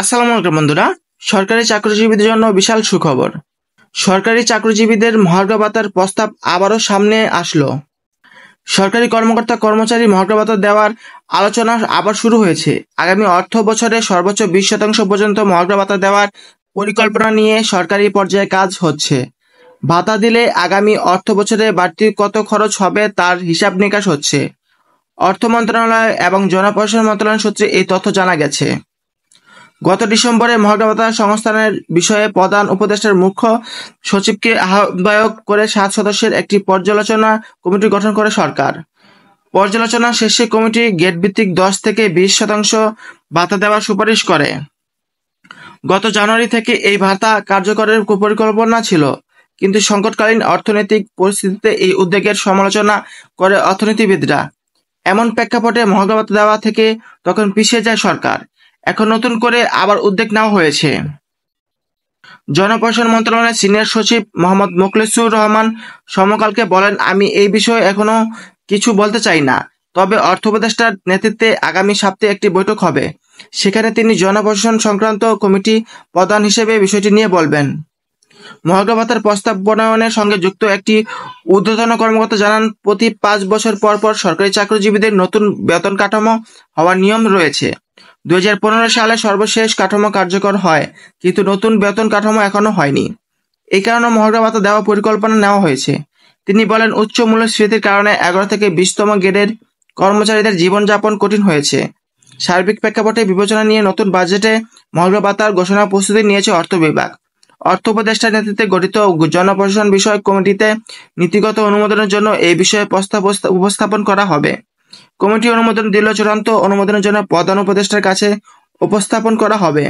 আসসালামু আলাইকুম বন্ধুরা। সরকারি চাকরিজীবীদের জন্য বিশাল সুখবর। সরকারি চাকরিজীবীদের মহার্ঘ ভাতার প্রস্তাব আবারও সামনে আসলো। সরকারি কর্মকর্তা কর্মচারী মহার্ঘ ভাতা দেওয়ার আলোচনা আবার শুরু হয়েছে। আগামী অর্থ বছরে সর্বোচ্চ 20% পর্যন্ত মহার্ঘ ভাতা দেওয়ার পরিকল্পনা নিয়ে সরকারি পর্যায়ে কাজ হচ্ছে। ভাতা দিলে আগামী অর্থ বছরে বাড়তি কত খরচ হবে তার হিসাব নিকাশ হচ্ছে। অর্থ মন্ত্রণালয় এবং জনপ্রশাসন মন্ত্রণালয় সূত্রে এই তথ্য জানা গেছে। গত ডিসেম্বরে মহার্ঘ ভাতা সংস্থানের বিষয়ে প্রধান উপদেষ্টার মুখ্য সচিবকে আহ্বায়ক করে 7 সদস্যের একটি পর্যালোচনা কমিটি গঠন করে সরকার। পর্যালোচনা শেষে কমিটি গেটভিত্তিক 10 থেকে 20% ভাতা দেওয়ার সুপারিশ করে। গত জানুয়ারি থেকে এই ভাতা কার্যকরের পরিকল্পনা ছিল, কিন্তু সংকটকালীন অর্থনৈতিক পরিস্থিতিতে এই উদ্যোগের সমালোচনা করে অর্থনীতিবিদরা। এমন প্রেক্ষাপটে মহার্ঘ ভাতা দেওয়া থেকে তখন পিছিয়ে যায় সরকার। এখন নতুন করে আবার উদ্যোগ নেওয়া হয়েছে। জনপ্রশাসন মন্ত্রণালয়ের সিনিয়র সচিব মোহাম্মদ মোখলেছুর রহমান সমকালকে বলেন, আমি এই বিষয়ে এখনো কিছু বলতে চাই না, তবে অর্থ উপদেষ্টার নেতৃত্বে আগামী সপ্তাহে একটি বৈঠক হবে। সেখানে তিনি জনপ্রশাসন সংক্রান্ত কমিটি প্রধান হিসেবে বিষয়টি নিয়ে বলবেন। মহার্ঘ ভাতার প্রস্তাব প্রণয়নের সঙ্গে যুক্ত একটি ঊর্ধ্বতন কর্মকর্তা জানান, প্রতি 5 বছর পর পর সরকারি চাকরিজীবীদের নতুন বেতন কাঠামো হওয়ার নিয়ম রয়েছে। 2015 সালে সর্বশেষ কাঠামো কার্যকর হয়, কিন্তু নতুন বেতন কাঠামো এখনো হয়নি। এই কারণে মহার্ঘ ভাতা দেওয়ার পরিকল্পনা নেওয়া হয়েছে। তিনি বলেন, উচ্চ মূল্যস্ফীতির কারণে 11 থেকে 20তম গ্রেডের কর্মচারীদের জীবনযাপন কঠিন হয়েছে। সার্বিক প্রেক্ষাপটে বিবেচনা নিয়ে নতুন বাজেটে মহার্ঘ ভাতার ঘোষণার প্রস্তুতি নিয়েছে অর্থ বিভাগ। অর্থ উপদেষ্টার নেতৃত্বে গঠিত জনপ্রশাসন বিষয়ক কমিটিতে নীতিগত অনুমোদনের জন্য এই বিষয়ে প্রস্তাব উপস্থাপন করা হবে। কমিটি অনুমোদন দিলে চূড়ান্ত অনুমোদনের জন্য প্রধান উপদেষ্টার কাছে উপস্থাপন করা হবে।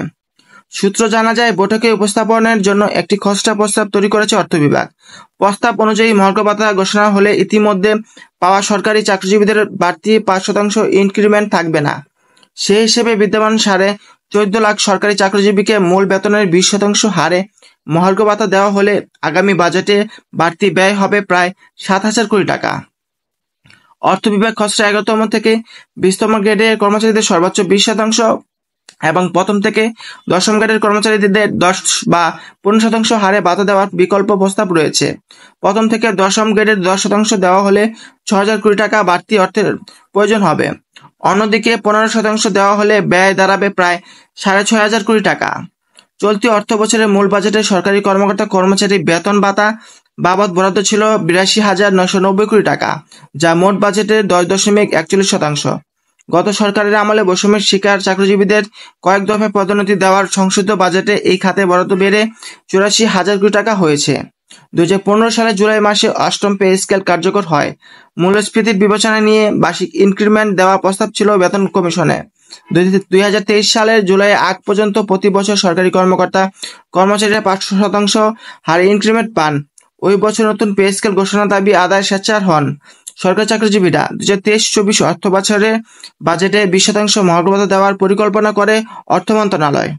সূত্র জানা যায়, বৈঠকে উপস্থাপনের জন্য একটি খসড়া প্রস্তাব তৈরি করেছে অর্থ বিভাগ। প্রস্তাব অনুযায়ী মহার্ঘ ভাতা ঘোষণা হলে ইতিমধ্যে পাওয়া সরকারি চাকরিজীবীদের বাড়তি 5% ইনক্রিমেন্ট থাকবে না। সে হিসেবে বিদ্যমান 14.5 লাখ সরকারি চাকরিজীবীকে মূল বেতনের 20% হারে মহার্ঘ ভাতা দেওয়া হলে আগামী বাজেটে বাড়তি ব্যয় হবে প্রায় 7,000 কোটি টাকা। অর্থ বিভাগ খসড়া 11তম থেকে 20তম গ্রেডের কর্মচারীদের সর্বোচ্চ 20% এবং প্রথম থেকে 10ম গ্রেডের কর্মচারীদের 10 বা 15% হারে ভাতা দেওয়ার বিকল্প প্রস্তাব রয়েছে। প্রথম থেকে 10ম গ্রেডের 10% দেওয়া হলে 6,000 কোটি টাকা বাড়তি অর্থের প্রয়োজন হবে। অন্যদিকে 15% দেওয়া হলে ব্যয় দাঁড়াবে প্রায় 6,500 কোটি টাকা। চলতি অর্থ বছরের মূল বাজেটে সরকারি কর্মকর্তা কর্মচারী বেতন ভাতা বাবদ বরাদ্দ ছিল 82,990 কোটি টাকা, যা মোট বাজেটের 10.41%। গত সরকারের আমলে বৈষম্যের শিকার চাকরিজীবীদের কয়েক দফায় পদোন্নতি দেওয়ার সংশোধিত বাজেটে এই খাতে বরাদ্দ বেড়ে 84,000 কোটি টাকা হয়েছে। 2015 সালের জুলাই মাসে 8ম পে স্কেল কার্যকর হয়। মূল্যস্ফীতির বিবেচনা নিয়ে বার্ষিক ইনক্রিমেন্ট দেওয়ার প্রস্তাব ছিল বেতন কমিশনে। 2023 সালের জুলাই আগ পর্যন্ত প্রতি বছর সরকারি কর্মকর্তা কর্মচারীরা 5% হারে ইনক্রিমেন্ট পান। ওই বছর নতুন পে স্কেল ঘোষণার দাবি আদায় স্বেচ্ছার হন সরকারি চাকরিজীবীরা। 2023-24 অর্থ বছরে বাজেটে 20% মহার্ঘ ভাতা দেওয়ার পরিকল্পনা করে অর্থ মন্ত্রণালয়।